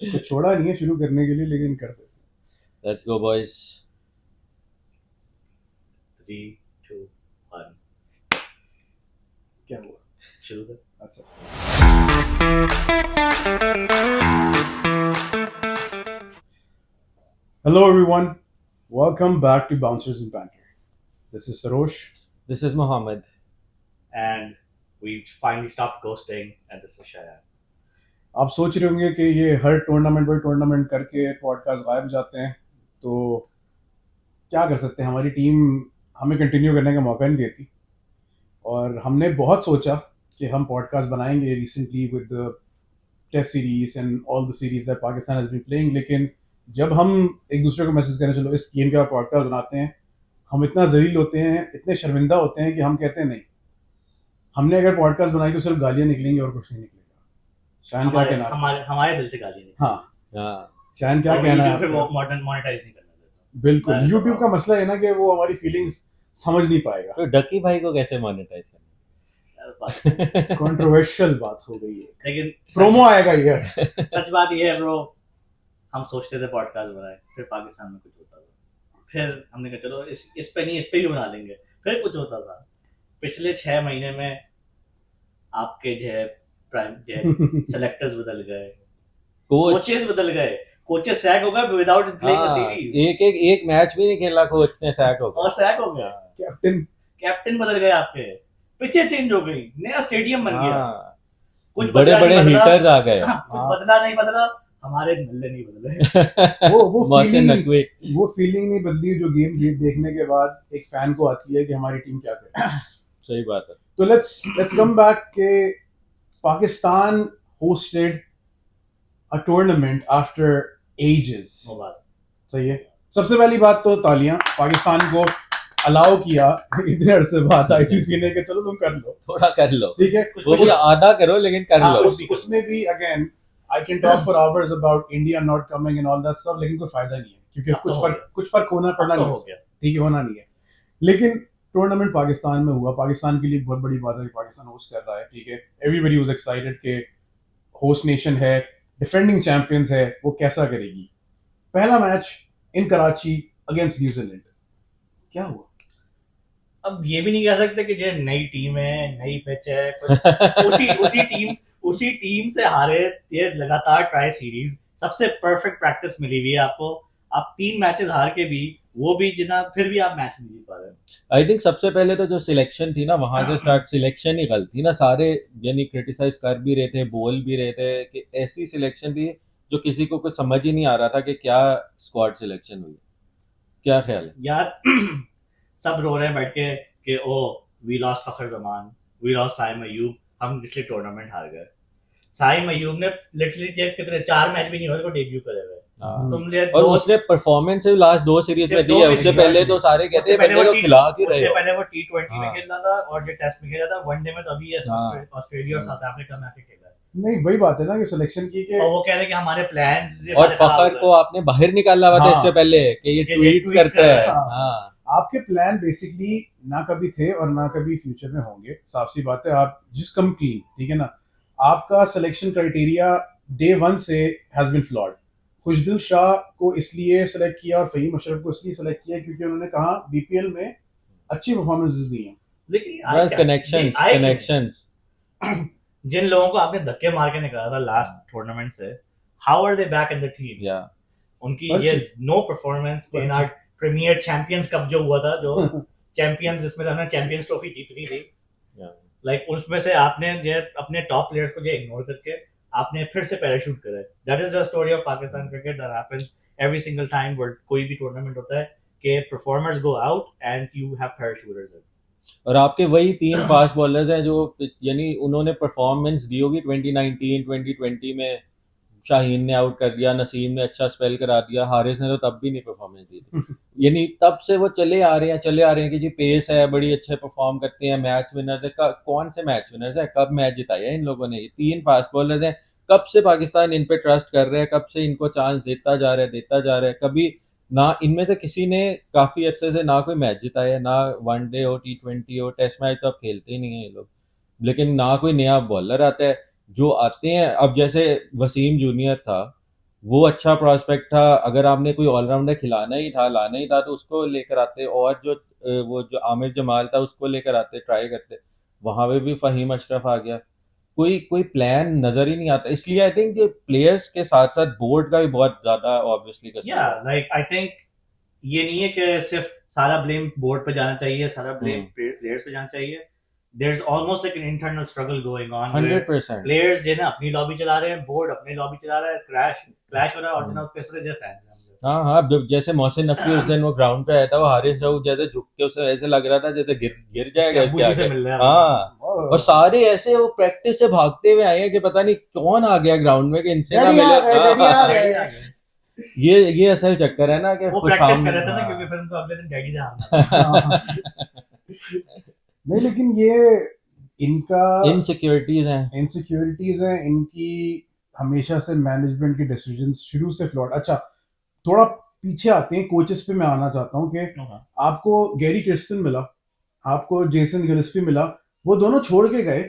तो छोड़ा नहीं है शुरू करने के लिए, लेकिन कर देते। Let's go boys. 3, 2, 1 क्या हुआ? शुरू कर। अच्छा, hello everyone, welcome back to Bouncers and Banter. This is Sarosh. This is Mohammad. And we finally stopped ghosting, and this is Shayan. आप सोच रहे होंगे कि ये हर टूर्नामेंट पर टूर्नामेंट करके पॉडकास्ट गायब हो जाते हैं, तो क्या कर सकते हैं, हमारी टीम हमें कंटिन्यू करने का मौका नहीं देती। और हमने बहुत सोचा कि हम पॉडकास्ट बनाएंगे recently with the test series and all the series that Pakistan has been playing, लेकिन जब हम एक दूसरे को मैसेज करें चलो इस गेम का पॉडकास्ट बनाते हैं, हम इतना जलील होते हैं, इतने शर्मिंदा होते हैं कि हम कहते हैं नहीं, हमने अगर पॉडकास्ट बनाई तो सिर्फ गालियां निकलेंगी और कुछ नहीं निकलेगा। शायन क्या हमारे कहना है? हमारे हमारे दिल से गाली नहीं। हाँ, शायन क्या कहना है फिर आपका? मोनेटाइज नहीं करना देता। बिल्कुल, That's the यूट्यूब का problem. मसला है ना कि वो हमारी फीलिंग्स समझ नहीं पाएगा। तो डकी भाई को कैसे मोनेटाइज करना? कंट्रोवर्शियल बात हो गई है, लेकिन प्रोमो आएगा ये। सच बात ये है ब्रो, हम सोचते थे पॉडकास्ट बनाए, फिर पाकिस्तान में कुछ होता था, फिर हमने कहा चलो इस पे नहीं, इस पे भी बना लेंगे, फिर कुछ होता था। पिछले 6 महीने में आपके जो है प्राइम जो है सेलेक्टर्स बदल गए, कोच कोचेस बदल गए, कोचेस सैक हो गए विदाउट प्लेइंग अ सीरीज, एक मैच भी नहीं खेला कोच ने, सैक हो और सैक हो गया। कैप्टन कैप्टन बदल गए आपके, पिचें चेंज हो गई, नया स्टेडियम बन गया, कुछ बड़े बदला बड़े नहीं बदला, हीटर्स आ गए। कुछ बदला नहीं बदला, हमारे नल्ले नहीं बदले। वो मोहसिन फीलिंग नकवी। वो फीलिंग नहीं बदली जो गेम देखने के बाद एक फैन को आती है कि हमारी टीम क्या करे। सही बात है। तो लेट्स कम बैक के Pakistan hosted a tournament after ages. वो बात सही है। सबसे पहली बात तो तालियां, पाकिस्तान को अलाउ किया इतने अरसे बाद आईसीसी ने कि चलो तुम कर लो, थोड़ा कर लो, ठीक है। वो भी आधा करो लेकिन कर हाँ, लो। उसमें भी again I can talk for hours about India not coming and all that stuff, लेकिन कोई फायदा नहीं है क्योंकि अब तो हो गया। कुछ फर्क होना पड़ना अब तो नहीं हो है, गया। ठीक है, होना नहीं है। लेकिन टूर्नामेंट पाकिस्तान में हुआ, पाकिस्तान के लिए बहुत बड़ी बात है कि पाकिस्तान होस्ट कर रहा है, ठीक है। एवरीबॉडी वाज एक्साइटेड कि होस्ट नेशन है, डिफेंडिंग चैंपियंस है, वो कैसा करेगी। पहला मैच इन कराची अगेंस्ट न्यूजीलैंड, क्या हुआ? अब ये भी नहीं कह सकते कि जो नई टीम है, नई पिच है, कुछ उसी टीम से हारे ये लगातार ट्राई सीरीज, सबसे परफेक्ट प्रैक्टिस मिली हुई है आपको। आप 3 मैचेस हार के भी, वो भी जितना, फिर भी आप मैच नहीं जीत पा रहे। आई थिंक सबसे पहले तो जो सिलेक्शन थी ना, वहां से स्टार्ट, सिलेक्शन ही गलत थी ना। सारे यानी क्रिटिसाइज कर भी रहे थे, बोल भी रहे थे कि ऐसी सिलेक्शन थी जो किसी को कुछ समझ ही नहीं आ रहा था कि क्या स्क्वाड सिलेक्शन हुई। क्या ख्याल है? यार सब रो रहे हैं बैठ के कि oh we lost Fakhar Zaman, we lost Saim Ayub, हम इसलिए टूर्नामेंट हार गए। साइम अयूब ने लिटरली कितने 4 मैच भी नहीं हुए उसको डेब्यू करे हुए। तुम ये और उसने परफॉर्मेंस लास्ट 2 सीरीज में दी है। उससे पहले तो सारे कहते हैं बंदे को खिला के रहे उससे हो। पहले वो टी20 में खेल रहा था और जो टेस्ट में खेला था, वनडे में तो अभी ये ऑस्ट्रेलिया और साउथ अफ्रीका में आके खेला है। नहीं, वही बात है ना कि सिलेक्शन की के और वो कह रहे हैं कि हमारे प्लान्स और फखर को आपने बाहर निकाला हुआ था इससे पहले कि ये ट्वीट्स करता है। हाँ, आपके प्लान बेसिकली ना कभी थे और ना कभी फ्यूचर में होंगे, साफ सी बात है। आप जिस कम टीम, ठीक है ना, आपका सिलेक्शन क्राइटेरिया डे 1 से हैज बीन फ्लॉड। खुशदिल शाह को इसलिए सेलेक्ट किया और फहीम अशरफ को इसलिए सेलेक्ट किया क्योंकि उन्होंने कहा बीपीएल में अच्छी परफॉर्मेंसेस दी हैं। लेकिन कनेक्शंस जिन लोगों को आपने धक्के मार के निकाला था लास्ट टूर्नामेंट से, how are they back in the team? या उनकी ये no performance in our premier champions cup जो हुआ था, जो चैंपियंस जिसमें हमने चैंपियंस ट्रॉफी जीतनी थी, लाइक उसमें से आपने जो अपने टॉप प्लेयर्स को जो इग्नोर करके आपने फिर से पैराशूट करा है। That is the story of Pakistan cricket, that happens every single time world कोई भी टूर्नामेंट होता है कि performers go out and you have parachuters in. और आपके वही 3 फास्ट बॉलर्स हैं जो यानी उन्होंने परफॉर्मेंस दी होगी 2019 2020 में। शाहीन ने आउट कर दिया, नसीम ने अच्छा स्पेल करा दिया, हारिस ने तो तब भी नहीं परफॉर्मेंस दी थी। यानी तब से वो चले आ रहे हैं कि जी पेस है, बड़ी अच्छे परफॉर्म करते हैं, मैच विनर्स है। कौन से मैच विनर्स है? कब मैच जिताया इन लोगों ने? ये 3 फास्ट बॉलर्स हैं। कब से पाकिस्तान इन पे ट्रस्ट कर रहा है, कब से इनको चांस देता जा रहा है। कभी ना इनमें से किसी ने काफी अरसे से ना कोई मैच जिताया, ना वनडे हो, टी20 हो, टेस्ट मैच तो अब खेलते ही नहीं है ये लोग। लेकिन ना कोई नया बॉलर आता है। जो आते हैं अब, जैसे वसीम जूनियर था, वो अच्छा प्रॉस्पेक्ट था। अगर आपने कोई ऑलराउंडर खिलाना ही था, लाना ही था, तो उसको लेकर आते, और जो वो जो आमिर जमाल था उसको लेकर आते, ट्राई करते। वहां पे भी फहीम अशरफ आ गया। कोई कोई प्लान नजर ही नहीं आता, इसलिए आई थिंक प्लेयर्स के साथ साथ बोर्ड का भी बहुत ज्यादा ऑब्वियसली कसूर या है। लाइक आई थिंक ये नहीं है कि सिर्फ सारा ब्लेम बोर्ड पे जाना चाहिए, सारा ब्लेम हम्म, प्लेयर्स पे जाना चाहिए. there's almost like an internal struggle going on where 100%। players जो है ना अपनी लॉबी चला रहे हैं, बोर्ड अपनी लॉबी चला रहा है, क्लैश हो रहा है, और जो पैसे जो फैंस हैं. हाँ हाँ, जैसे मोहसिन नकवी उस दिन वो ग्राउंड पे आया था, वो हारिस राऊफ जैसे झुक के, उसे ऐसे लग रहा था जैसे गिर गिर उसके जाएगा अब्बू इसके जी से आगे। मिल रहा है. हाँ, और सारे ऐसे वो प्रैक्टिस से भागते हुए आए हैं कि पता नहीं कौन आ गया ग्राउंड में कि इनसे ना डैडी आ मिले। गए, हाँ, डैडी आ हाँ, डैडी गए। आ गए. ये असल चक्कर है ना कि वो खुशाम प्रैक्टिस कर रहे थे ना, हाँ। क्योंकि फिर उनको अगले दिन डैडी से हारना हाँ, नहीं लेकिन ये इनका इनसिक्योरिटीज हैं। इनसिक्योरिटीज हैं इनकी, हमेशा से मैनेजमेंट के डिसीजंस शुरू से फ्लॉड। अच्छा, थोड़ा पीछे आते हैं, कोचेस पे मैं आना चाहता हूँ कि था. आपको गैरी क्रिस्टन मिला, आपको जेसन गिलस्पी मिला, वो दोनों छोड़ के गए,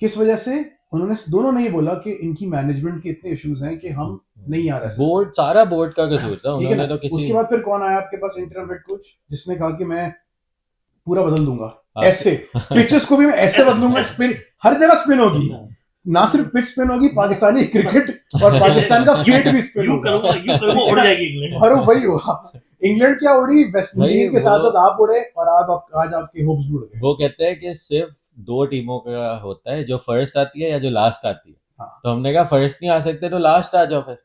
किस वजह से? उन्होंने दोनों ने ये बोला कि इनकी मैनेजमेंट के इतने इश्यूज हैं कि हम नहीं आ रहे हैं। बोर्ड, सारा बोर्ड का कसूर था, ठीक है ना? उन्होंने तो किसी उसके बाद फिर कौन आया आपके पास इंटरम हेड कोच, जिसने कहा कि मैं पूरा बदल दूंगा, हाँ। ऐसे पिचेस को भी मैं ऐसे बदलूंगा, स्पिन हर जगह स्पिन होगी, ना सिर्फ पिच स्पिन होगी, पाकिस्तानी क्रिकेट और पाकिस्तान का फेट भी स्पिन यूं होगा। करूंगा उड़ जाएगी इंग्लैंड. और वही हुआ, इंग्लैंड क्या उड़ी, वेस्ट भाई इंडीज के वो- साथ साथ आप उड़े, और आप आज आपके होप्स भी उड़ गए। वो कहते हैं कि सिर्फ दो टीमों का होता है, जो फर्स्ट आती है या जो लास्ट आती है। हाँ। तो हमने कहा फर्स्ट नहीं आ सकते तो लास्ट आ जाओ फिर।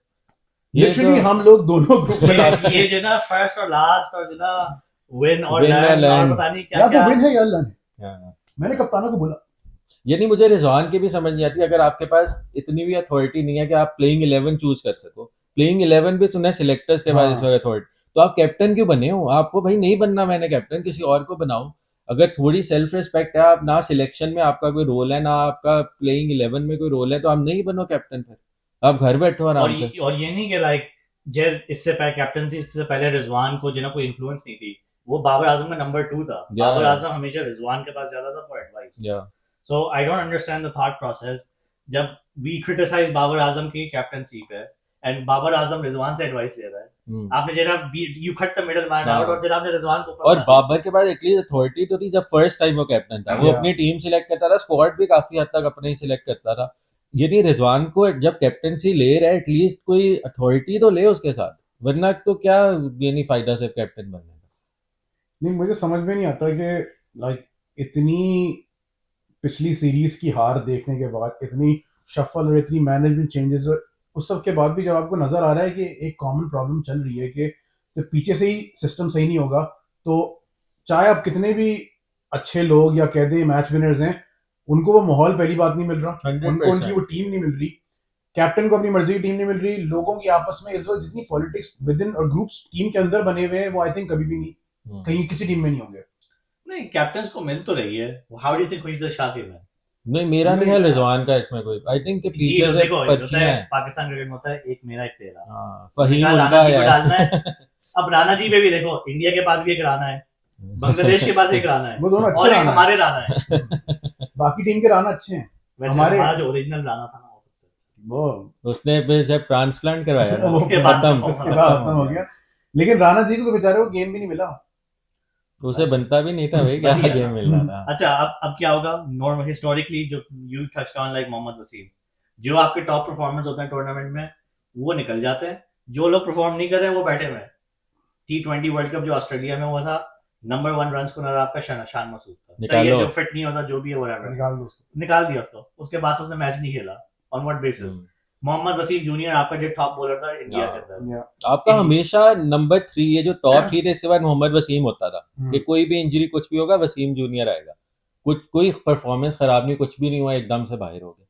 ये लिटरली तो हम लोग दोनों ग्रुप में लास्ट ये जो ना फर्स्ट और लास्ट और जो ना विन और Win और लर्न और learn। पता नहीं क्या या तो क्या. विन है या लन है, हाँ। मैंने कप्तानों को बोला। ये नहीं, मुझे रिजवान की भी समझ नहीं आती, अगर आपके पास इतनी भी अथॉरिटी नहीं है कि आप प्लेइंग 11 चूज कर सको। प्लेइंग 11 भी सुना सिलेक्टर्स के पास हाँ। इस वक्त अथॉरिटी, तो आप कैप्टन क्यों बने हो? आपको भाई नहीं बनना मैंने कैप्टन, किसी और को बनाओ। अगर थोड़ी सेल्फ रिस्पेक्ट है, आप ना सिलेक्शन में आपका कोई रोल है, ना आपका प्लेइंग 11 में कोई रोल है, तो आप नहीं बनो कैप्टन, फिर आप घर बैठो आराम से। और ये नहीं कि लाइक जब इससे पहले कैप्टनसी, इससे पहले रिजवान को जो ना कोई इन्फ्लुएंस नहीं थी, वो बाबर आजम का नंबर 2 था. Yeah. बाबर आजम हमेशा रिजवान के पास जाता था फॉर एडवाइस. या So I don't understand the thought process. जब we criticize बाबर आजम की कैप्टनसी पे and बाबर आजम रिजवान से एडवाइस ले रहा है, आपने जनाब you cut the middle man out और जनाब ने रिजवान को और बाबर के पास एटलीस्ट अथॉरिटी तो थी जब फर्स्ट टाइम वो कैप्टन था, वो Yeah. अपनी टीम सिलेक्ट करता था, स्क्वाड भी काफी हद तक अपने ही सिलेक्ट करता था। ये नहीं, रिजवान को जब कैप्टनसी ले रहा है एटलीस्ट कोई अथॉरिटी तो ले उसके साथ, वरना तो क्या ये नहीं फायदा सिर्फ कैप्टन बनने का। नहीं, मुझे समझ में नहीं आता कि लाइक इतनी पिछली सीरीज की हार देखने के बाद, इतनी शफल और इतनी मैनेजमेंट चेंजेस, और उस सब के बाद भी जब आपको नजर आ रहा है कि एक कॉमन प्रॉब्लम चल रही है कि जब पीछे से ही सिस्टम सही नहीं होगा, तो चाहे आप कितने भी अच्छे लोग या कह दें मैच विनर्स हैं, उनको वो माहौल पहली बात नहीं मिल रहा, 100%। उनको उनकी वो टीम नहीं मिल रही, कैप्टन को अपनी मर्जी की टीम नहीं मिल रही, लोगों की आपस में इस वक्त जितनी पॉलिटिक्स विद इन और ग्रुप्स टीम के अंदर बने हुए हैं, वो आई थिंक कभी भी नहीं कहीं किसी टीम में नहीं होंगे। नहीं, कैप्टन्स को मिल तो रही है. How do you think Khushdil Shah के में? नहीं, मेरा नहीं है नहीं, रिजवान का इसमें कोई, आई थिंक कि जी, पीछे तो से देखो होता पर्चियां है हैं। पाकिस्तान क्रिकेट में होता है एक मेरा एक तेरा. हाँ, फहीम राणा उनका जी को है। डालना है. अब राणा जी पे भी देखो, इंडिया के पास भी एक राणा है, बांग्लादेश के पास एक राणा है, वो दोनों अच्छे और एक राना हमारे राणा है. है, बाकी टीम के राना अच्छे हैं। वैसे हमारे- हमारा जो ओरिजिनल राणा था ना, वो सबसे अच्छा. वो उसने फिर जब ट्रांसप्लांट करवाया ना, उसके बाद खत्म उसके बाद खत्म हो गया। लेकिन राणा जी को तो बेचारे को गेम भी नहीं मिला। तो उसे बनता भी नहीं था भाई, क्या बढ़िया। गेम मिल रहा था। अच्छा, अब क्या होगा? नॉर्मल हिस्टोरिकली जो you touched on like Mohammad Wasim, जो आपके टॉप परफॉर्मेंस होते हैं टूर्नामेंट में, वो निकल जाते हैं. जो लोग परफॉर्म नहीं कर रहे हैं वो बैठे हुए हैं. T20 वर्ल्ड कप जो ऑस्ट्रेलिया में हुआ था, नंबर 1 रन स्कोर आपका शान मसूद था. निकालो। सही है, जो फिट नहीं होता, जो भी है whatever, निकाल दो उसको। निकाल दिया उसको. उसके बाद से उसने मैच नहीं खेला. On what basis? Mohammad Wasim junior आपका जो टॉप बॉलर था इंडिया के अंदर. या आपका हमेशा नंबर 3, ये जो टॉप 3 थे, इसके बाद मोहम्मद वसीम होता था कि कोई भी इंजरी कुछ भी होगा वसीम जूनियर आएगा। कोई परफॉर्मेंस खराब नहीं, कुछ भी नहीं हुआ, एकदम से बाहर हो गया।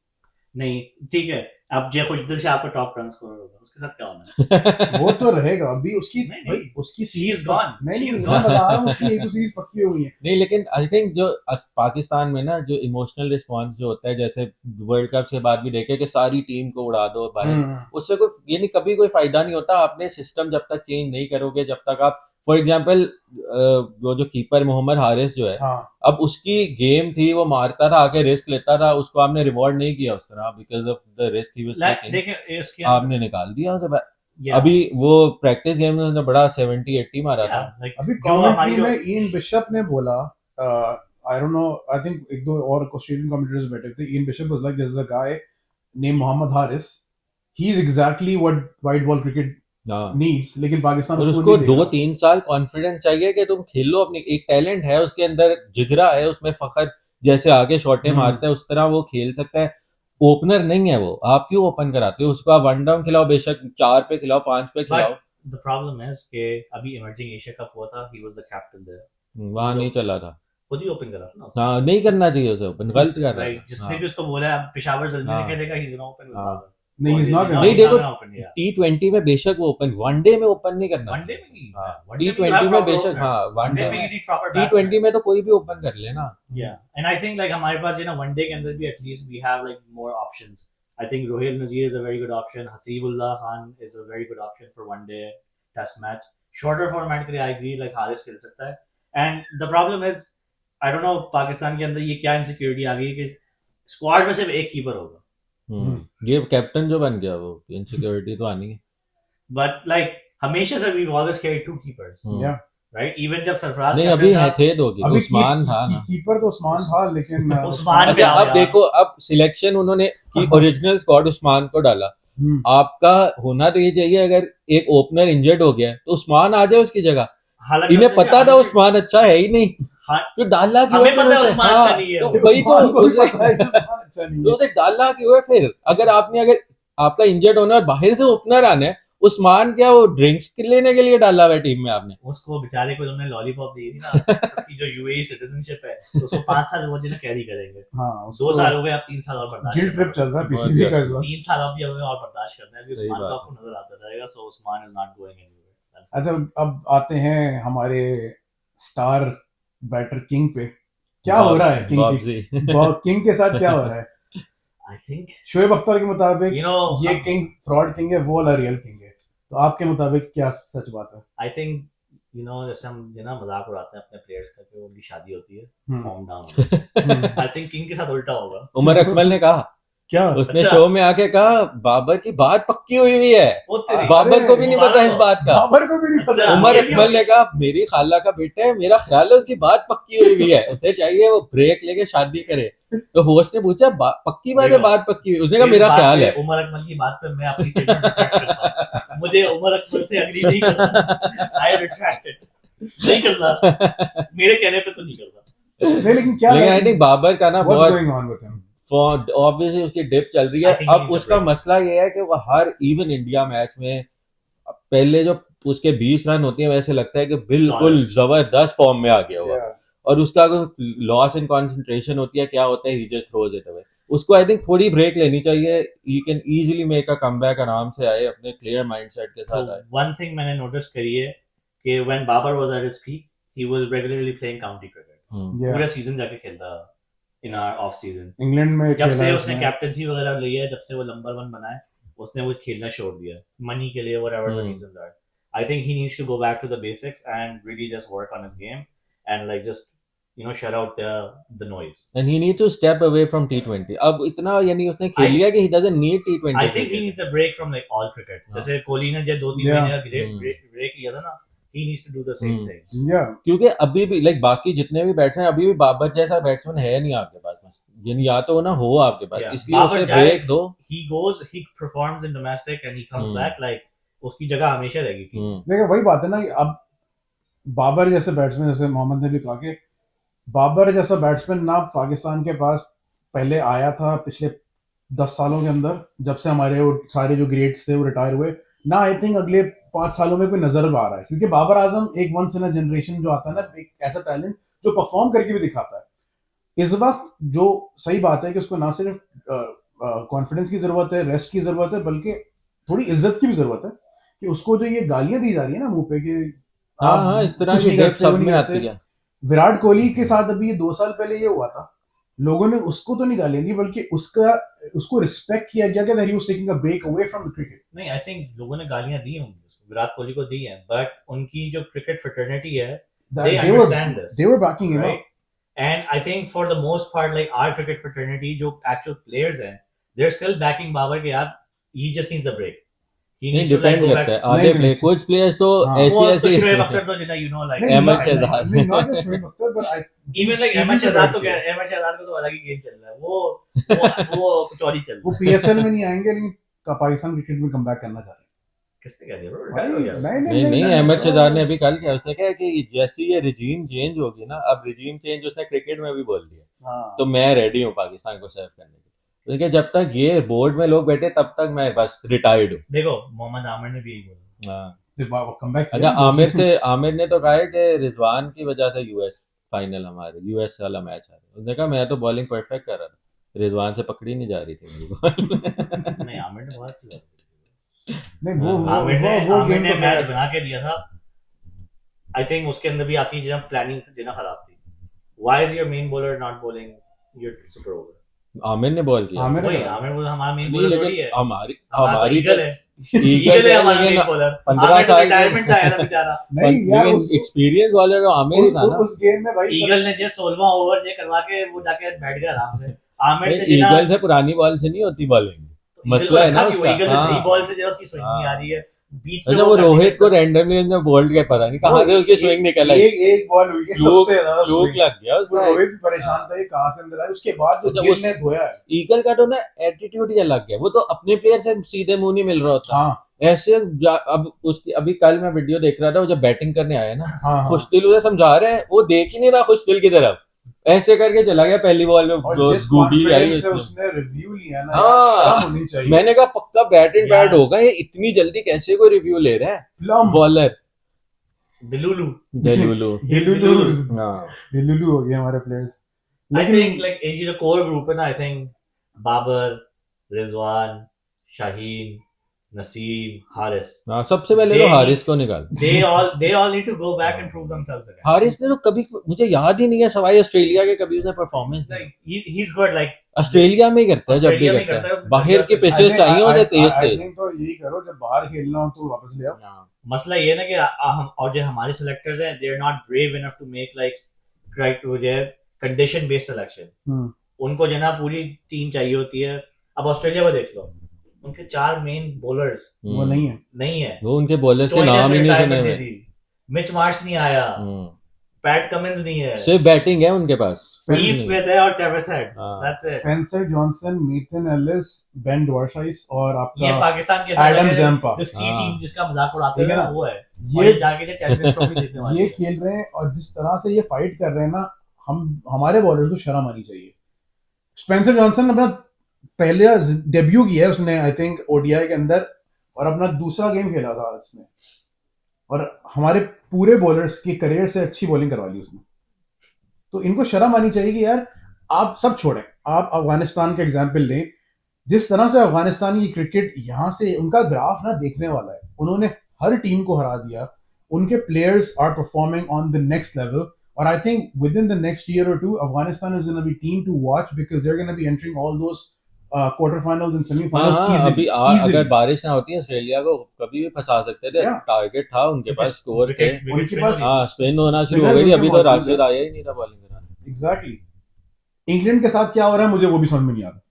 नहीं, ठीक है, अब जय खुशदिल से आपका टॉप रन स्कोर होगा, उसके साथ क्या होना है? वो तो रहेगा अभी उसकी नहीं, भाई उसकी She is gone. नहीं She is नहीं, gone. मैं बता रहा हूँ उसकी एक सीरीज पक्की हो गई है। नहीं, लेकिन आई थिंक जो पाकिस्तान में ना जो इमोशनल रिस्पांस जो होता है, जैसे वर्ल्ड कप के बाद भी देखे कि सारी टीम को उड़ा दो बाहर, उससे कोई ये नहीं, कभी कोई फायदा नहीं होता। आपने सिस्टम जब तक चेंज नहीं करोगे, जब तक आप फॉर एग्जांपल वो जो कीपर मोहम्मद हारिस जो है, हाँ अब उसकी गेम थी, वो मारता था, आके रिस्क लेता था, उसको आपने रिवॉर्ड नहीं किया उस तरह because of the risk he was taking, देखिए इसके आपने निकाल दिया उसे। Yeah. अभी वो प्रैक्टिस गेम में उसने बड़ा 70-80 मारा था। Yeah, like, अभी जो हमारी कमेंट्री जो में ईन बिशप ने बोला, I don't know, I think एक दो और ऑस्ट्रेलियन कमेंटेटर्स बैठे थे, Ian Bishop was like this is a guy name Mohammad Haris, he is exactly what white ball cricket हाँ, नीड्स, लेकिन पाकिस्तान और उसको उसको नहीं देगा। 2-3 साल कॉन्फिडेंस चाहिए कि तुम खेलो, अपनी एक टैलेंट है उसके अंदर, जिगरा है उसमें, फखर जैसे आगे शॉटें मारता है उस तरह वो खेल सकता है। ओपनर नहीं है वो, आप क्यों ओपन कराते हो उसको? आप वन डाउन खिलाओ, बेशक 4 पे खिलाओ, 5 पे खिलाओ। बट द प्रॉब्लम इज कि अभी इमर्जिंग एशिया कप हुआ था, he was the captain there, वहां नहीं चला था। खुद ही ओपन करा था ना उसने। हाँ, नहीं करना चाहिए उसे ओपन, गलत कर रहा राइट, था। जिसने हाँ, भी उसको बोला है, अब पेशावर जल्दी से हाँ, खेलेगा, he is gonna open with हाँ। बाबर। नहीं, he's not gonna नहीं, देखो ओपन किया T20 में बेशक वो ओपन, वनडे में ओपन नहीं करना वनडे चाहिए में उसे। नहीं, हाँ, वनडे में T20 में बेशक, हाँ, वनडे वनडे में में, यू नीड प्रॉपर T20 में तो कोई भी ओपन कर लेना। Yeah, and I think like हमारे पास वनडे के अंदर भी at least we have like more options. I think Rohil Nazir is a very good option. Hasibullah Khan is a very good option for one day test match. Shorter format के लिए I agree like Haris खेल सकता है. And the problem is I don't know Pakistan के अंदर ये क्या insecurity आ गई कि स्क्वाड में सिर्फ एक कीपर होगा. ये कैप्टन जो बन गया, वो इनसिक्योरिटी तो आनी है। But like हमेशा से we've always carried two keepers. Yeah. Right? Even जब सरफराज नहीं, captain अभी था, है, थे दो की, अभी उस्मान था ना। कीपर तो उस्मान था, लेकिन उस्मान अच्छा, भी अब यार। देखो, अब सिलेक्शन उन्होंने की, ओरिजिनल स्क्वाड उस्मान को डाला। आपका होना तो ये चाहिए, अगर एक ओपनर इंजर्ड हो गया तो उस्मान आ जाए उसकी जगह। हालांकि इन्हें उसने पता था 100 उस्मान अच्छा है ही नहीं, हाँ, तो डाला क्यों हमें है पता है उसे? उस्मान अच्छा नहीं है। तो वही तो उस्मान को भी उसे पता है कि उस्मान अच्छा नहीं तो है। उसे डाला क्यों है फिर? अगर आपका इंजर्ड होना और बाहर से ओपनर आना है, उस्मान क्या वो ड्रिंक्स लेने के लिए डाला हुआ है टीम में आपने? उसको बेचारे को उन्होंने लॉलीपॉप दी थी ना, उसकी जो यूएई सिटीजनशिप है, तो उसको 5 साल वो जिन्हें कैरी करेंगे। हाँ, 2 साल हो गए, अब 3 साल और बर्दाश्त गिल्ट ट्रिप करना चल रहा है बहुत पीसीबी का ज्यादा। इस वक्त। 3 साल अब भी हमें और बर्दाश्त करना है, सही उस्मान बात को है। आपको नजर आता रहेगा, so Usman is not going anywhere. अच्छा, अब आते हैं हमारे स्टार बैटर किंग पे। क्या हो रहा है बॉब्जी। किंग के साथ क्या हो रहा है? आई थिंक शोएब अख्तर के मुताबिक यू नो ये किंग फ्रॉड किंग है, वो वाला रियल किंग है। तो आपके मुताबिक क्या सच बात है? आई थिंक यू नो जैसे हम मजाक उड़ाते हैं अपने प्लेयर्स का कि उनकी शादी होती है, form down, I think king के साथ उल्टा होगा। उमर अकमल ने कहा, क्या? उसने अच्छा। शो में आके कहा बाबर की बात पक्की हुई हुई है। वो तेरी बाबर को भी नहीं पता इस बात का। बाबर को भी नहीं पता। अच्छा। उमर ये भी अकमल ने कहा मेरी खाला का बेटा है, मेरा ख्याल है उसकी बात पक्की हुई हुई है, उसे चाहिए वो ब्रेक लेके शादी करे। तो होस्ट ने पूछा पक्की बात है, देखो, बात पक्की हुई? उसने कहा इस मेरा बात ख्याल पे, है। उमर अकमल की बात पे मैं अपनी स्टेटमेंट रिट्रैक्ट करता हूं। मुझे उमर अकमल से एग्री नहीं करना। आई रिट्रैक्टेड, नहीं करना, मेरे कहने पे तो नहीं करना। नहीं, लेकिन क्या लेकिन आई थिंक बाबर का ना व्हाट्स बहुत going on with him? Obviously उसकी डिप चल रही I है। think he अब needs a उसका break. मसला ये है कि वो हर इवन इंडिया मैच में पहले जो उसके 20 रन होती है, वैसे लगता है कि बिल्कुल Flawless. जबरदस्त फॉर्म में आ गया हुआ। Yeah. और उसका अगर लॉस इन कंसंट्रेशन होती है, क्या होता है, ही जस्ट थ्रोज इट अवे। उसको आई थिंक थोड़ी ब्रेक लेनी चाहिए। He can easily make a comeback, आराम से आए, अपने क्लियर माइंडसेट के So साथ आए। one thing मैंने नोटिस करी है कि when Babar was at his peak, he was regularly playing county cricket. Yeah. पूरा सीजन जाके खेलता in our off season. England में जब खेला से है उसने उसने। कैप्टनसी वगैरह ली है, जब से वो नंबर 1 बना है, उसने वो खेलना छोड़ दिया मनी के लिए, whatever the reasons are. I think he needs to go back to the basics and really just work on his game and like just shut out the noise. And he needs to step away from T20. अब इतना यानी उसने खेल लिया कि he doesn't need T20 I think he cricket. needs a break from like all cricket. हाँ. जैसे कोहली ने जो 2-3 Yeah. महीने का break लिया था ना, he needs to do the same thing. Yeah. क्योंकि अभी भी लाइक बाकी जितने भी बैट्समैन, अभी भी बाबर जैसा बैट्समैन है नहीं आपके पास, बस यानी या तो ना हो आपके पास, Yeah. इसलिए बाबर उसे जाए, ब्रेक दो। he performs in domestic and he comes back, like उसकी जगह हमेशा रहेगी। देखिए वही बात है ना कि अब बाबर जैसे बैट्समैन, जैसे मोहम्मद ने भी कहा कि बाबर जैसा बैट्समैन ना पाकिस्तान के पास पहले आया था पिछले 10 सालों के अंदर, जब से हमारे वो सारे जो ग्रेट्स थे वो रिटायर हुए ना। आई थिंक अगले 5 सालों में कोई नजर आ रहा है, क्योंकि बाबर आजम एक वंस इन अ जनरेशन जो आता है ना, एक ऐसा टैलेंट जो परफॉर्म करके भी दिखाता है। इस वक्त जो सही बात है कि उसको ना सिर्फ कॉन्फिडेंस की जरूरत है, रेस्ट की जरूरत है, बल्कि थोड़ी इज्जत की भी जरूरत है। कि उसको जो ये गालियां दी जा रही है ना मुंह पे कि हाँ, इस तरह की डिप सब में आती है। विराट कोहली के साथ अभी 2 साल पहले ये हुआ था, लोगों ने उसको तो नहीं गालियां दी, बल्कि उसको रिस्पेक्ट किया गया कि that he was taking a break away from the cricket. नहीं, आई थिंक लोगों ने गालियां दी होंगी उसको, विराट कोहली को दी है, बट उनकी जो क्रिकेट फ्रेटर्निटी है, That they understand this, they were backing him right? up. And I think for the most part, like our cricket fraternity, जो actual players हैं, they're still backing बाबर के यार, he just needs a break. He नहीं needs to like depend go करता back. है आधे नहीं, play नहीं, कुछ प्लेयर्स तो हाँ। वो तो ऐसी शोएब अख्तर तो जितना you know like नहीं, अहमद not- शहजाद। नहीं, not just Shoaib Akhtar, but I even like even Ahmad the Shahzad right तो क्या player. है, अहमद शहजाद को तो अलग ही गेम चल रहा है, वो कुछ और ही चल वो रहा है। PSL में नहीं आएंगे, लेकिन पाकिस्तान क्रिकेट में कमबैक करना चाह रहे हैं। किसने कह दिया bro? भाई, retire हो गया। नहीं अहमद शहजाद ने अभी कल किया, उसने कहा कि जैसी ये रिजीम चेंज होगी ना, अब रिजीम चेंज उसने क्रिकेट में भी बोल दिया, हाँ, तो मैं रेडी हूँ पाकिस्तान को सर्व करने के लिए, क्योंकि जब तक ये बोर्ड में लोग बैठे तब तक मैं बस रिटायर्ड हूँ। देखो मोहम्मद आमिर ने भी यही बोला। हाँ। कमबैक अच्छा, आमिर ने तो कहा है कि रिजवान की वजह से यूएस फाइनल हमारे यूएस वाला मैच आ रहा है। उसने कहा मैं तो बॉलिंग परफेक्ट कर रहा था, रिजवान से पकड़ी नहीं जा रही थी मेरी बॉल। नहीं आमिर ने बहुत अच्छी बात की। नहीं, वो आमिर गेम ने तो मैच बना के दिया था। आई थिंक उसके अंदर भी आपकी जो प्लानिंग जो खराब थी। Why is your main bowler not bowling your super over? Aamir ने बॉल किया। आमिर वही आमिर वो हमारा मेन नहीं, बॉलर थोड़ी लेकिन है। हमारी ईगल है, ईगल है हमारा लेकिन मेन बॉलर। 15 साल रिटायरमेंट से आया था बेचारा। नहीं यार, लेकिन एक्सपीरियंस बॉलर तो आमिर ही था ना। उस गेम में भाई ईगल ने जो 16वां ओवर जे करवा के वो जाके बैठ गया आराम से। आमिर ने ईगल से पुरानी बॉल से नहीं होती बॉलिंग, मसला है ना उसका। ईगल से नई हाँ। बॉल से जो उसकी स्विंग नहीं हाँ। आ रही है, बीच में अच्छा, वो रोहित को रैंडमली उसने बोल्ड किया, पता नहीं कहाँ से उसकी स्विंग निकल आई, एक बॉल हुई है फ्लूक सबसे ज्यादा फ्लूक swing। लग गया वो उसका। रोहित भी परेशान था, ये कहाँ से अंदर आया। उसके बाद जो अच्छा, गिल ने धोया है, ईगल का तो ना एटीट्यूड ही अलग है, वो तो अपने प्लेयर से सीधे मुंह नहीं मिल रहा होता। हाँ ऐसे अब उसकी अभी कल मैं वीडियो देख रहा था, वो जब बैटिंग करने आया ना, हाँ, खुशदिल उसे समझा रहे हैं, वो देख ही नहीं रहा खुशदिल की तरफ, ऐसे करके चला गया पहली बॉल में। और जिस गूगली आई कॉन्फिडेंस से उसमें। उसने रिव्यू लिया ना, हाँ। यार, शर्म होनी चाहिए। मैंने कहा पक्का बैट एंड यार। बैट होगा ये, इतनी जल्दी कैसे कोई रिव्यू ले रहा है प्लम बॉलर। दिलुलू डेलुलू। हाँ। डिलुलू हो गए हमारे प्लेयर्स। I लेकिन think like ये जो core group है ना, I think बाबर, रिजवान, शाहीन, नसीम, हारिस, हाँ, सबसे पहले तो हारिस को निकाल। they all need to go back and prove themselves again. Haris ने तो कभी, मुझे याद ही नहीं है सवाई ऑस्ट्रेलिया के, कभी उसने परफॉर्मेंस नहीं। Like he's good like Australia में ही करता है, जब भी ऑस्ट्रेलिया में करता करता है है, बाहर की पिचेस चाहिए होते तेज आई तेज। थिंक तो यही करो, जब बाहर खेलना हो तो वापस ले आओ। मसला ये ना कि हम और जो हमारे सेलेक्टर्स हैं, they are not brave enough to make like try to जो condition based selection. उनको जो ना पूरी टीम चाहिए होती है। अब ऑस्ट्रेलिया को देख लो, उनके 4 मेन बॉलर्स वो नहीं है। वो उनके बॉलर्स के नाम ही नहीं सुने हुए। मिच मार्श नहीं आया, पैट कमिंस नहीं है, सिर्फ बैटिंग है उनके पास। स्टीव स्मिथ है और ट्रेविस हेड, हाँ। That's it. Spencer Johnson, Nathan Ellis, Ben Dwarshuis और ये आपका पाकिस्तान के एडम जैम्पा, जो सी हाँ। टीम जिसका मजाक उड़ाते ठीक है हैं ना? वो है। ये और जाके जो चैंपियंस ट्रॉफी जीतने वाले ये हैं। खेल रहे हैं, और जिस तरह से ये फाइट कर रहे हैं ना, हमारे बॉलर्स को शर्म आनी चाहिए। स्पेंसर जॉनसन अपना पहले डेब्यू किया है उसने, आई थिंक ओडीआई के अंदर, और अपना दूसरा गेम खेला था उसने, और हमारे पूरे बॉलर्स की करियर से अच्छी बॉलिंग करवा ली उसने। तो इनको शर्म आनी चाहिए कि यार आप सब छोड़ें, आप अफगानिस्तान का एग्जाम्पल लें। जिस तरह से अफगानिस्तान की क्रिकेट यहाँ से, उनका ग्राफ ना देखने वाला है। उन्होंने हर टीम को हरा दिया, उनके players are performing on the next level, और I think with in the next year और two Afghanistan is gonna be team to watch, because they are gonna be entering all those quarter finals and semifinals अभी easily. अगर बारिश ना होती Australia को कभी भी फंसा सकते थे। टारगेट था उनके पास, स्कोर थे, उनके पास हाँ स्पिन होना शुरू हो स्पिनर गई थी। उनके अभी तो मौजूद राशिद है। आया ही नहीं था बॉलिंग कराने। एग्जैक्टली। इंग्लैंड के साथ क्या हो रहा है मुझे वो भी समझ में नहीं आ रहा।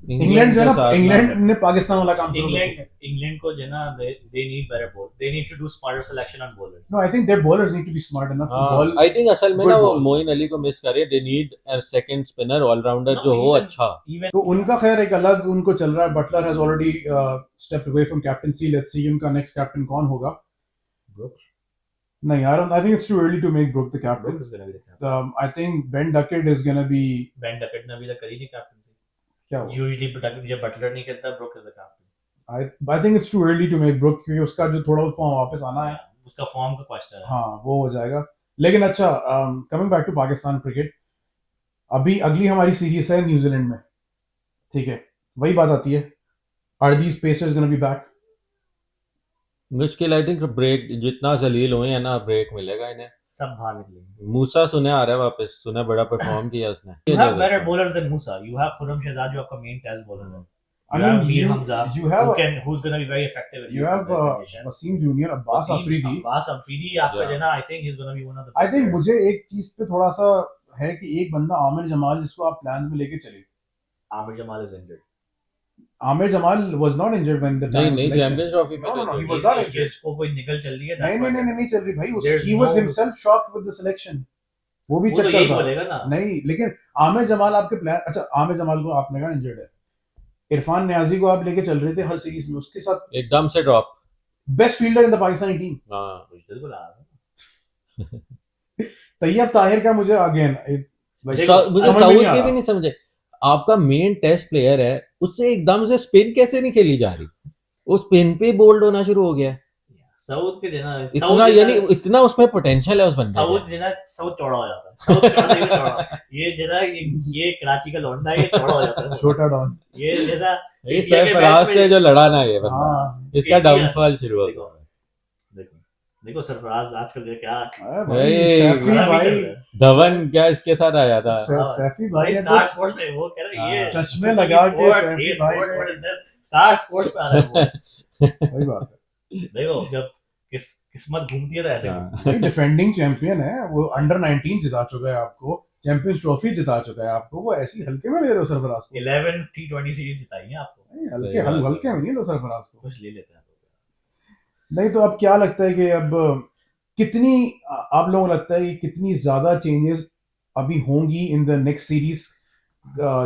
इंग्लैंड जो है ना, इंग्लैंड ने पाकिस्तान वाला काम शुरू कर दिया। इंग्लैंड को जो ना they need better ball, they need to do smarter selection on bowlers. No, I think their bowlers need to be smart enough to ball. I think असल में good ना वो balls. मोइन अली को मिस करे। They need a second spinner allrounder No, जो हो even- अच्छा। Even तो उनका खैर एक अलग उनको चल रहा है। Buttler has already stepped away from captaincy. Let's see उनका नेक्स्ट कैप्टन कौन होगा। Brooks. नहीं, I think it's too early to make Brooke the captain. Brooks is gonna be the captain. I think Ben Duckett is going to be Ben Duckett ने अभी तक करी नहीं captaincy. क्या होगा? Usually जब बटलर नहीं करता, Brooks is the captain. I think it's too early to make Brooke, क्योंकि उसका जो थोड़ा फॉर्म वापस आना है, उसका फॉर्म का क्वेश्चन है। हाँ वो हो जाएगा। लेकिन अच्छा, coming back to Pakistan cricket, अभी अगली हमारी सीरीज है न्यूजीलैंड में, ठीक है? वही बात आती है, are these pacers gonna be back? मुश्किल, आई थिंक ब्रेक जितना जलील हुए हैं ना, ब्रेक मिलेगा इन्हें। सब बाहर निकलेंगे। मूसा सुने आ रहा है वापस, सुना बड़ा परफॉर्म किया उसने। You have better bowlers than Musa. You have Khurram Shahzad जो आपका मेन टेस्ट बॉलर है। I You have mean, Mir Hamza, you have who's going to be very effective in you these have conditions. Wasim Junior, Abbas Afridi. Abbas Afridi आपका Yeah. जो ना, I think he's going to be one of the I think players. मुझे एक चीज पे थोड़ा सा है कि एक बंदा आमिर जमाल जिसको आप प्लान्स में लेके चले. Amir Jamal is injured. Amir Jamal was not injured when the time of नहीं selection. Champions trophy No, no, no, he was He's- not उसके injured. इसको कोई निकल चल रही है. नहीं नहीं नहीं नहीं चल रही भाई. There's He was no- himself shocked with the selection. वो भी वो तो चक्कर यही था. बोलेगा ना. नहीं, लेकिन आमिर जमाल आपके प्लान. अच्छा, आमिर जमाल को आपने कहा इंजर्ड है. इरफान नियाजी को आप लेके चल रहे थे हर सीरीज में, उसके साथ एकदम से drop. Best fielder in the Pakistani team. हाँ मुश्किल को ला. तैयब ताहिर का मुझे अगेन मुझे समझ में साउथ नहीं आ के रहा. भी नहीं समझे. आपका मेन टेस्ट प्लेयर है, उससे एकदम से स्पिन कैसे नहीं खेली जा रही? वो स्पिन पे बोल्ड होना शुरू हो गया. साउथ के जना इतना यानी इतना उसमें पोटेंशियल है उस बंदे साउथ में. जना साउथ चौड़ा हो जाता है. साउथ चौड़ा से भी चौड़ा. ये जना ये कराची का लौंडा है, ये चौड़ा हो जाता है. छोटा डॉन. ये जना ये इंडिया के सरफराज मैच से में- जो लड़ा ना ये बंदा, हाँ. इसका इंडिया- डाउनफॉल शुरू हो देखो गया. देखो देखो सरफराज आजकल ये क्या भाई ए, सैफी बड़ा भी भाई. चल रहा है. धवन क्या इसके साथ आया था. सैफी भाई भाई ने स्टार तो स्पोर्ट्स में वो कह रहा है ये चश्मे लगा के सैफी भाई ने. What is this star sports पे आ रहा है वो. सही बात है. देखो जब किस्मत घूमती है तो ऐसे हाँ. भाई डिफेंडिंग चैंपियन है वो. अंडर 19 जिता चुका है आपको. चैंपियंस ट्रॉफी जिता चुका है आपको. वो ऐसी हल्के में ले रहे हो सरफराज को. 11 T20 सीरीज जिताई है आपको. नहीं, हल्के सही बात है. हल्के में नहीं लो सरफराज को. कुछ ले लेते हैं. नहीं तो अब क्या लगता है कि अब कितनी आप लोगों को लगता है कि कितनी ज्यादा चेंजेस अभी होंगी इन द नेक्स्ट सीरीज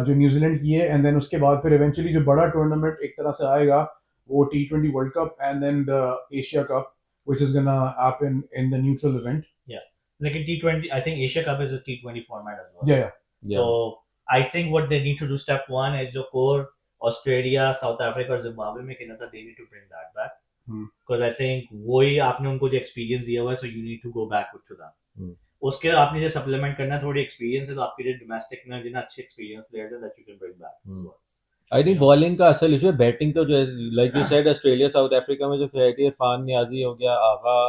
जो न्यूजीलैंड की है, एंड देन उसके बाद फिर इवेंचुअली जो बड़ा टूर्नामेंट एक तरह से आएगा वो T20 world cup and then the Asia cup which is gonna happen in the neutral event. लेकिन T20 I think Asia Cup is a T20 format as well. या Yeah. So I think what they need to do, step one is जो core Australia, South Africa और Zimbabwe में खेला था, they need to bring that back. Because I think वही आपने उनको जो experience दिया हुआ है, so you need to go back to that. उसके आपने जो supplement करना है, थोड़ी experience है तो आपके लिए domestic में जितना अच्छे experience players हैं that you can bring back. I think bowling का असल इशू है. बैटिंग तो जो like you said Australia south Africa में जो खेली थी, इरफान नियाजी हो गया, आगा,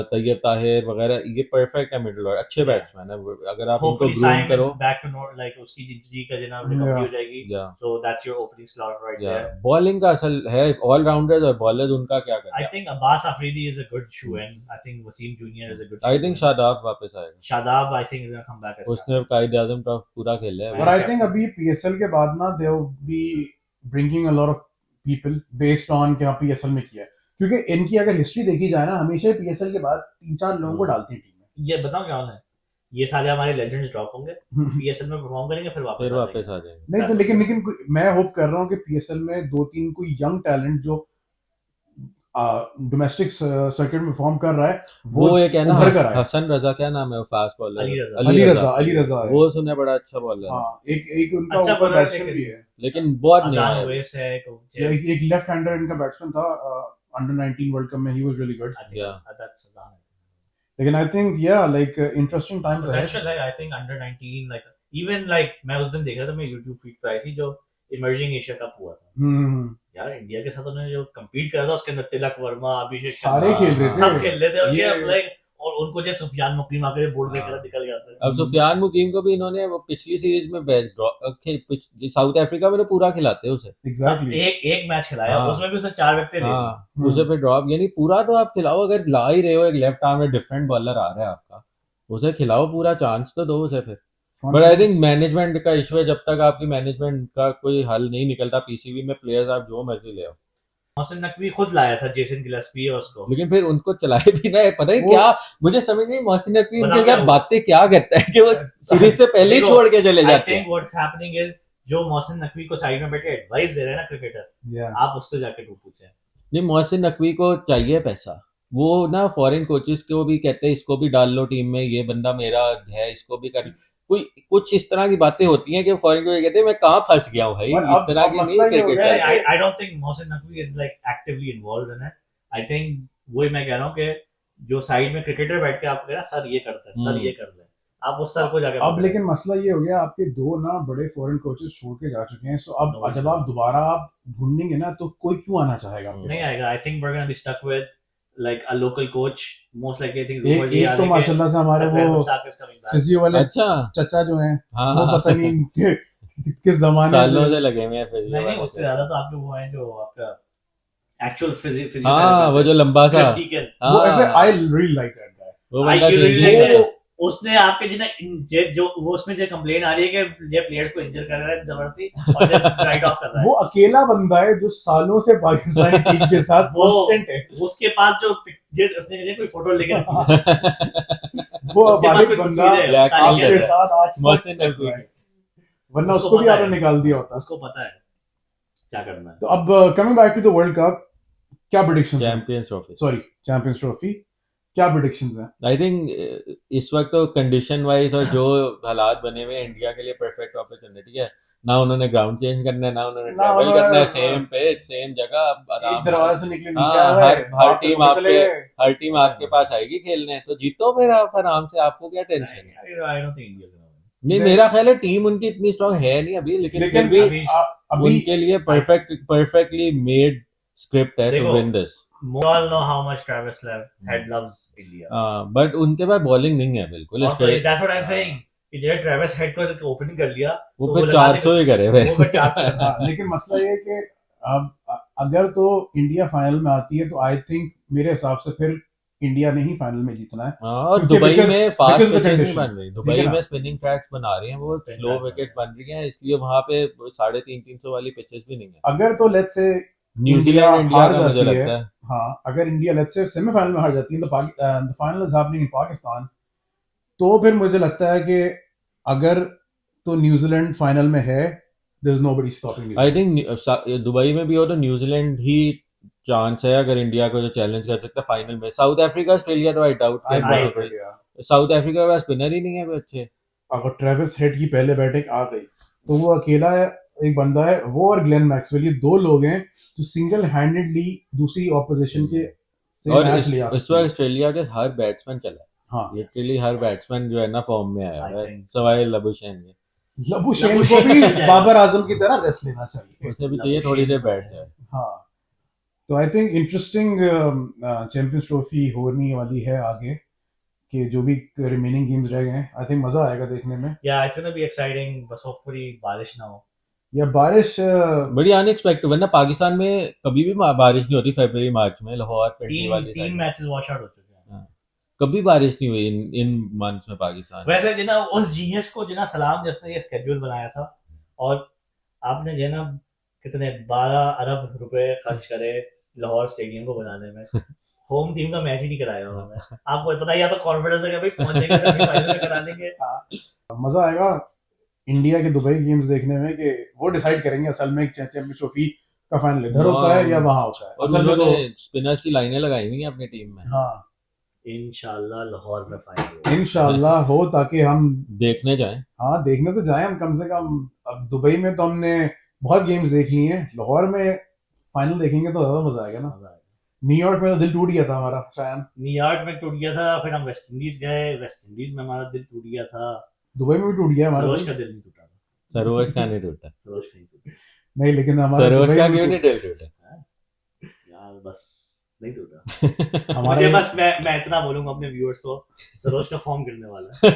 तैयब ताहिर वगैरह, ये परफेक्ट है मिडिल ऑर्डर. अच्छे बैट्समैन है. अगर आप उनको Hopefully ग्रूम Syme करो. is back to normal, like उसकी जिंदगी का जना recovery हो जाएगी. या So that's your opening slot right या there. बॉलिंग का असल है. ऑलराउंडर्स और बॉलर्स उनका क्या I करना. think Abbas Afridi is a good shoe-in. I think Wasim Junior is a good I shoe-in. Think Shadab वापस आएगा. Shadab I think is going to come back as well. उसने कायद आजम ट्रॉफी पूरा खेला है. But I think अभी PSL के बाद ना they will be bringing a lot of people based on क्या PSL में किया है. क्योंकि इनकी अगर हिस्ट्री देखी जाए ना, हमेशा PSL के बाद 3-4 लोगों को डालती है टीम में. ये बताओ क्या होना है, ये सारे हमारे लेजेंड्स ड्रॉप होंगे, पीएसएल में परफॉर्म करेंगे, फिर फिर वापस वापस आ जाएंगे. नहीं तो लेकिन मैं होप कर रहा हूँ कि PSL में 2-3 कोई यंग टैलेंट जो डोमेस्टिक सर्किट में परफॉर्म कर रहा है वो एक है ना उभर कर आए. हसन रजा, क्या नाम है वो फास्ट बॉलर? अली रजा। अली रजा है. वो सुने बड़ा अच्छा बॉलर है. हाँ, एक उनका अच्छा ऊपर bowler बैट्समैन लेकिन- भी है. लेकिन बहुत नहीं आसान है. ओवेस है एक लेफ्ट हैंडर इनका बैट्समैन था अंडर 19 वर्ल्ड कप में. He was really good. Yeah. That's आसान है. लेकिन आई थिंक या like interesting times ahead. Potential है. I think under 19 like even like मैं उस दिन देख रहा था, मैं YouTube फीड पे आई थी जो इमर्जिंग एशिया कप हुआ था. यार इंडिया के साथ उन्होंने जो कम्पीट करा था, उसके अंदर तिलक वर्मा, अभिषेक सारे शर्मा, खेल रहे थे. सब खेल रहे थे. और ये ये- लाइक और उनको जो सुफियान मुकीम आके बोर्ड में निकल गया था. अब सुफियान मुकीम को भी इन्होंने वो पिछली सीरीज में साउथ अफ्रीका में तो पूरा खिलाते हैं उसे. एग्जैक्टली. एक मैच खिलाया, हाँ. उसमें भी उसने 4 विकेट ले ली. हाँ, उसे पे ड्रॉप. यानी पूरा तो आप खिलाओ. अगर ला ही रहे हो, एक लेफ्ट आर्म में डिफरेंट बॉलर आ रहा है आपका, उसे खिलाओ पूरा. चांस तो दो उसे फिर. बट आई थिंक मैनेजमेंट का इशू है. जब तक आपकी मैनेजमेंट का कोई हल नहीं निकलता, पीसीबी में प्लेयर्स आप जो मर्जी ले आओ. मोहसिन नकवी खुद लाया था जेसन गिलेस्पी और उसको. लेकिन फिर उनको चलाए भी ना, पता है वो- क्या, मुझे समझ नहीं मोहसिन नकवी बताओ उनके क्या साथ हुआ? बातें क्या करता है कि वो सीरीज से पहले ही देखो, छोड़ के चले I जाते think हैं. what's happening is जो मोहसिन नकवी को साइड में बैठे एडवाइस दे रहे हैं ना क्रिकेटर, या आप उससे जाके पूछें. नहीं, मोहसिन नकवी को चाहिए पैसा. वो ना फॉरेन कोचेस को भी कहते हैं इसको भी डाल लो टीम में, ये बंदा मेरा है, इसको भी कर. कोई कुछ इस तरह की बातें होती हैं कि फॉरेन को कहते हैं मैं कहाँ फंस गया हूँ भाई. But इस अब तरह की मसला नहीं ये हो क्रिकेट गया है. है I don't think Mohsin Naqvi is like actively involved in it. I think वही मैं कह रहा हूँ कि जो साइड में क्रिकेटर बैठ के आप कह रहे हैं सर ये करते हैं, सर ये कर रहे हैं, आप उस सर को जाके अब लेकिन मसला ये हो गया, आपके 2 ना बड़े फॉरेन कोचेस छोड़ के जा चुके हैं. सो अब No, जब आप दोबारा आप ढूंढेंगे ना तो कोई क्यों आना चाहेगा आपके नहीं पास? आएगा. I think we're gonna be stuck with like a local coach most likely. I think एक तो माशाल्लाह से हमारे वो फिजियो फिजियो वाले अच्छा. चचा जो हैं हाँ वो पता नहीं किस जमाने सालों से से लगे हुए हैं फिर नहीं नहीं, उससे ज्यादा तो आपके वो हैं जो आपका एक्चुअल हाँ फिजियोथेरेपिस्ट वो जो लंबा सा Cliff Deacon। वो ऐसे हाँ I really like that guy. वो I बंदा really change like he that। है। उसने आपके जो वो उसमें जो कंप्लेन आ रही है कि ये प्लेयर्स को इंजर कर रहा है जबरदस्ती और जब राइट ऑफ कर रहा है, वो अकेला बंदा है जो सालों से पाकिस्तानी टीम के साथ वो कांस्टेंट है। उसके पास जो उसने कोई फोटो लेके रखी है, वो उसके पास वाहिद कोई बंदा तस्वीर है, Blackmail तालिका आपके कर है। रहा है। साथ आज तक मोहसिन चल नकवी रहा है, वरना उसको उसको भी पता आपने है। निकाल दिया होता। उसको पता है क्या करना है। तो अब coming back to the world cup, क्या प्रेडिक्शंस हैं? Champions trophy sorry, champions trophy, क्या प्रेडिक्शंस हैं? आई थिंक इस वक्त तो कंडीशन वाइज और जो हालात बने हुए हैं इंडिया के लिए परफेक्ट अपॉर्चुनिटी है। ना उन्होंने ग्राउंड चेंज करना है, ना उन्होंने ना ट्रैवल उन्होंने- करना है, सेम पेज सेम जगह एक आराम दरवाजे से। से निकले नीचे हाँ, आ गए, हर वापस टीम ऊपर चले आपके गए। हर टीम आपके पास आएगी खेलने, तो जीतो फिर आप आराम से, आपको क्या टेंशन है। I don't think India is gonna win। नहीं मेरा ख्याल है टीम उनकी इतनी स्ट्रांग है नहीं अभी, लेकिन फिर भी अभी अभी उनके लिए परफेक्टली मेड स्क्रिप्ट है टू देखो, win this. we all know how much Travis Head loves India। But उनके पास बॉलिंग नहीं है बिल्कुल। और तो that's what I'm saying कि जो Travis Head को ओपनिंग कर लिया वो तो फिर लगा 400 ही करे हुए। वो फिर 400 हाँ, लेकिन मसला ये है कि अब अगर तो इंडिया फाइनल में आती है तो आई थिंक मेरे हिसाब से फिर इंडिया ने ही फाइनल में जीतना है। हाँ, और क्योंकि दुबई because- में fast because of the pitches नहीं conditions, बन रही, ठीक दुबई है ना? में स्पिनिंग ट्रैक्स बना रही हैं, वो Spin स्लो tracks विकेट बन रही हैं, इसलिए वहां पे 350 वाली पिचेस भी नहीं है। अगर तो लेट्स से न्यूजीलैंड इंडिया हार का मुझे जाती है, लगता है। हाँ, अगर इंडिया लेट्स से सेमीफाइनल में हार जाती है, the final is happening in Pakistan, तो फिर मुझे लगता है कि अगर तो न्यूजीलैंड फाइनल में है, there is nobody stopping I think Dubai में भी हो तो न्यूजीलैंड ही चांस है अगर इंडिया को जो चैलेंज कर सकता है फाइनल में। साउथ अफ्रीका ऑस्ट्रेलिया तो I doubt I I- doubt. South Africa का स्पिनर ही नहीं है कोई अच्छे। अगर ट्रेविस हेड की पहले बैटिंग आ गई तो वो अकेला है, एक बंदा है वो, और ग्लेन मैक्सवेल, ये दो लोग हैं जो सिंगल हैंडेडली दूसरी ऑपोजिशन के से और मैच ले आ इस सकते वक्त हैं। ऑस्ट्रेलिया के हर बैट्समैन चला है, हाँ, लिटरली हर बैट्समैन जो है ना फॉर्म में आया I है, think- सवाए लबुशेन के। लबुशेन को लबुशेन भी जाएगा। बाबर आजम की तरह रेस्ट लेना चाहिए। उसे भी चाहिए थोड़ी देर बैठ जाए। हाँ, तो I think interesting champions trophy होने वाली है आगे, कि जो भी रिमेनिंग गेम्स रह गए हैं, आई थिंक मजा आएगा देखने में। Yeah, it's gonna be exciting, बस hopefully बारिश ना हो। या बारिश बड़ी अनएक्सपेक्टेड, वरना पाकिस्तान में कभी भी बारिश नहीं होती फरवरी मार्च में, लाहौर पिंडी वाली तीन साइड मैचेस वॉश आउट हो चुके हैं। कभी बारिश नहीं हुई इन मंथ्स में पाकिस्तान में। वैसे जिना उस जीनियस को जिना सलाम जिसने ये स्केड्यूल बनाया था, और आपने जो है ना कितने 12 अरब रुपए खर्च करे लाहौर स्टेडियम को बनाने में, होम टीम का मैच ही नहीं कराया उन्होंने। आपको पता ही, या तो कॉन्फिडेंस है कि भाई पहुंचेंगे सेमीफाइनल में करा देंगे। मजा आएगा इंडिया के दुबई गेम्स देखने में, कि वो डिसाइड करेंगे असल में चैंपियंस ट्रॉफी का फाइनल इधर होता है या वहां होता है। और असल में तो उन्होंने स्पिनर्स की लाइनें लगाई हुई हैं अपनी टीम में। हाँ, इंशाल्लाह लाहौर में फाइनल इंशाल्लाह हो, ताकि हम देखने जाएं। हाँ देखने तो जाएं हम कम से कम। अब दुबई में तो हमने बहुत गेम्स देख ली हैं, लाहौर में फाइनल देखेंगे तो ज्यादा मजा आएगा ना। न्यूयॉर्क में तो दिल टूट गया था हमारा शायद, न्यूयॉर्क में टूट गया था, फिर हम वेस्ट इंडीज गए, वेस्ट इंडीज में हमारा दिल टूट गया था। दुबई में भी टूट गया हमारा सरोज दिल। का दिल नहीं टूटा था। सरोज का नहीं टूटा। सरोज का नहीं टूटा नहीं, लेकिन हमारा सरोज दुबई का में क्यों टूट- नहीं दिल टूटा? यार बस नहीं टूटा। हमारा मुझे ये- बस मैं इतना बोलूंगा अपने व्यूअर्स को, सरोज का फॉर्म गिरने वाला है।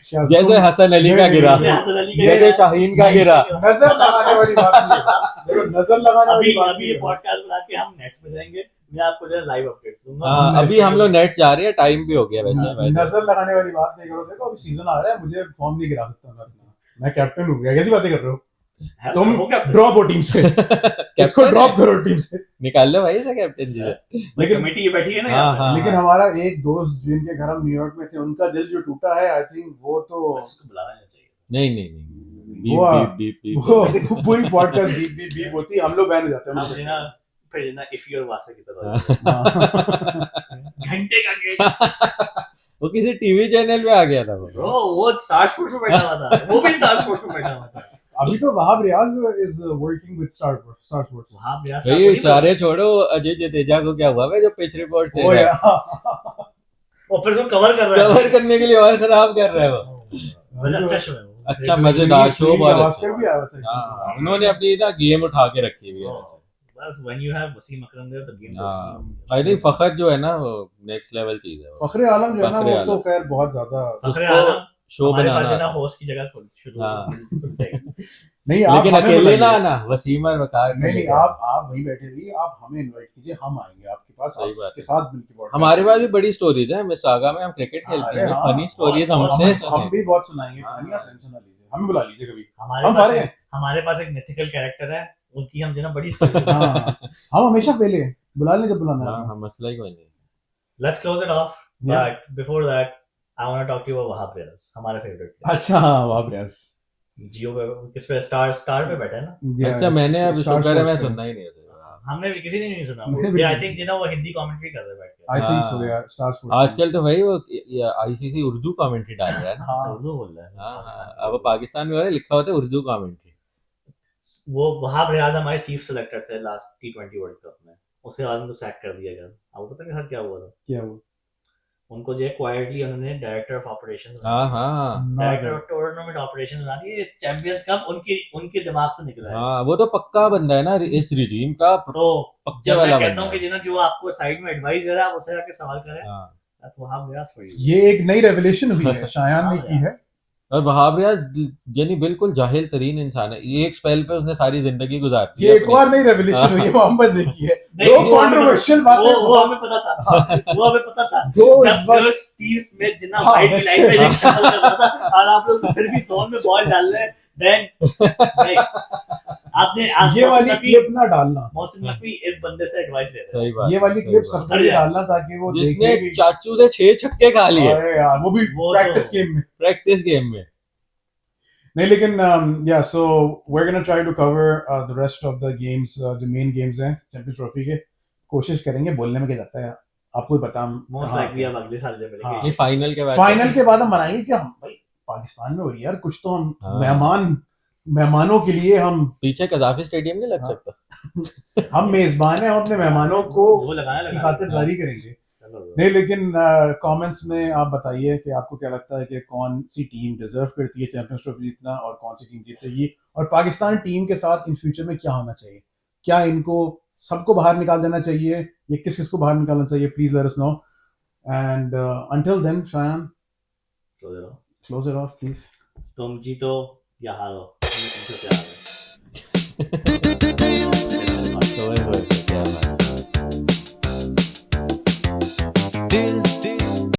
क्या जैसे तुम- हसन अली का नहीं, गिरा, नहीं, हसन अली का ये- जैसे शाहीन का गिरा। नजर लगाने वाली बात नहीं है। देखो, नजर लगाने वाली अभी बात अभी नहीं ये है। पॉडकास्ट बना के हम नेक्स्ट पे जाएंगे, मैं आपको जो लाइव अपडेट्स दूंगा। हाँ, अभी हम लोग नेट जा रहे हैं, टाइम भी हो गया वैसे। नजर लगाने वाली बात नहीं करो। देखो अभी सीजन आ रहा है, मुझे फॉर्म नहीं गिरा सकता मैं अपना। मैं कैप्टन हूँ, कैसी बातें कर रहे हो तुम? हो क्या ड्रॉप हो टीम से, इसको ड्रॉप करो टीम से। निकाल लो भाई इसे कैप्टन जी से। लेकिन- कमेटी ये बैठी है ना हाँ, यहाँ पे। हाँ। लेकिन हमारा एक दोस्त जिनके घर हम न्यूयॉर्क में थे, उनका दिल जो टूटा है, आई थिंक वो तो बस उसको बुलाना नहीं चाहिए। नहीं नहीं नहीं, वो बीप बीप बीप बीप। वो पूरी पॉडकास्ट बीप बीप बीप होती है, हम लोग बैन हो जाते हम हैं। ना फिर ना इफ यू आर वासे की तरह हाँ। घंटे का गेम। वो किसी टीवी चैनल पे आ गया था वो। ब्रो वो स्टार स्पोर्ट्स में बैठा हुआ था, वो भी स्टार स्पोर्ट्स में बैठा हुआ था। अभी तो Wahab Riaz is working with Star Sports. वहां पे भाई सारे छोड़ो, अजय जडेजा को क्या हुआ भाई जो पिच रिपोर्ट ओ थे यार, और फिर उसको कवर कर रहा है। कवर करने के लिए और खराब कर रहा है वो। वैसे अच्छा शो है वो। अच्छा मजेदार शो, बहुत अच्छा। गावस्कर भी आया था। हाँ, उन्होंने अपनी ना गेम उठा के रखी हुई है वैसे। बस when you have Wasim Akram there the game. I think Fakhar जो है ना वो नेक्स्ट लेवल चीज है वो। फखरे आलम जो है ना, फखरे वो तो आलम। खैर बहुत ज्यादा फखरे उसको- आलम शो हमारे बनाना पास है ना आता है। होस्ट की जगह शुरू हाँ। खुल जाएगी। नहीं आप लेकिन हमें अकेले ना बुलाइए। आना, वसीम और वकार को नहीं लेके आप वहीं बैठे रहिए, आप हमें इनवाइट कीजिए, हम आएंगे आपके पास, सही बात आपके है। साथ मिलकर podcast हमारे पास भी करेंगे। बड़ी स्टोरीज है, मिसागा में हम क्रिकेट खेलते अरे हैं, हाँ, फनी स्टोरीज बहुत- हमसे हम सुने। भी बहुत सुनाएंगे हाँ। कहानी, आप टेंशन ना लीजिए, हमें बुला लीजिए कभी, हमारे हम पास फारिग एक हैं। हमारे पास एक मिथिकल कैरेक्टर है, उनकी हम जो ना बड़ी स्टोरी हाँ हम हमेशा फेले हैं, बुला लें जब बुलाना है हाँ आपने। हाँ, मसला ही कोई नहीं। Let's close it off, Yeah. But before that I want to talk to you about Wahab Riaz, हमारे फेवरेट अच्छा हाँ वाह रियाज, जियो पे किस पे स्टार पे बैठा है ना। अच्छा, मैंने अब स्टार शुक्र है मैं स्पोर्ट्स पे। सुनना ही नहीं है। हमने भी किसी ने नहीं सुना, मैंने भी आई नहीं थिंक वो हिंदी कमेंट्री कर रहे बैठ के। आई थिंक सो हाँ। यार, स्टार स्पोर्ट्स। आजकल तो भाई वो आईसीसी उर्दू कमेंट्री डाल रहा है ना। हाँ अच्छा, उर्दू बोल रहा है। हाँ पाकिस्तान हाँ, की अब उर्दू। पाकिस्तान में हो रहा है, लिखा होता है उर्दू कमेंट्री। वो वहाब रियाज हमारे चीफ सेलेक्टर थे लास्ट T20 वर्ल्ड कप में, उसके बाद उनको सैक कर दिया गया। आपको पता नहीं सर क्या हुआ था? क्या हुआ? उनको जो क्वाइटली उन्होंने डायरेक्टर ऑफ ऑपरेशंस हाँ हाँ डायरेक्टर ऑफ टूर्नामेंट ऑपरेशंस बना दिए। चैंपियंस कप उनके दिमाग से निकला है। हाँ, वो तो पक्का बंदा है ना इस रिजीम का, तो पक्के जब मैं वाला कहता बंदा हूँ कि है। जिन्होंने जो आपको साइड में एडवाइस दे रहा है, आप उससे जाके सवाल करें। हाँ। That's Wahab Riaz for you. ये एक नई रेवलेशन हुई है, शायान ने की है। और वहाब रियाज यानी बिल्कुल जाहिल तरीन इंसान है, ये एक स्पेल पे उसने सारी जिंदगी गुजार दी ये एक अपनी। और नई रेवलेशन हुई है, मोहम्मद ने की है। नहीं, दो वो हमें कंट्रोवर्शियल पता- बातें, वो हमें पता था, वो हमें पता था। दो इस जब बार स्टीव स्मिथ जितना हाँ, वाइड बस। लाइन में एक शक्ल कर रहा था, और आप लोग फिर भी फोन में बॉल डाल रहे हैं, देन आपने ये वाली क्लिप ना डालना, मौसम नकवी इस बंदे से एडवाइस ले रहे सही बात ये है, वाली सही क्लिप बात सबके सुधर लिए जाए। डालना ताकि वो है। जिसने देखे कि चाचू से 6 छक्के खा लिए अरे यार वो भी वो प्रैक्टिस तो- गेम में। प्रैक्टिस गेम में। नहीं लेकिन या so we are gonna try to cover the rest of the games, जो मेन गेम्स हैं चैंपियंस ट्रॉफी के। कोशिश करेंगे, बोलने में क्या जाता है, आपको भी पता हम मोस्ट कहाँ लाइकली आते हैं। अब अगले साल जब हाँ। मिलेंगे ये फाइनल के बाद फाइनल के बाद हम बनाएंगे कि हम भाई पाकिस्तान में हो रही है यार कुछ, तो हम हाँ। मेहमानों के लिए हम पीछे कजाफी स्टेडियम नहीं लग हाँ। सकता। हम मेजबान हैं, हम अपने मेहमानों को वो लगाना की खातिरदारी करेंगे। चलो नहीं लेकिन कमेंट्स में आप बताइए कि आपको क्या लगता है कि कौन सी टीम डिजर्व करती है चैंपियंस ट्रॉफी जीतना और कौन सी टीम जीतेगी, और पाकिस्तान टीम के साथ इन फ्यूचर में क्या होना चाहिए, क्या इनको सबको बाहर निकाल देना चाहिए या किस किस को बाहर निकालना चाहिए, please let us know. And until then Shayan, close it off please. तुम जीतो या हारो, तुमसे प्यार है।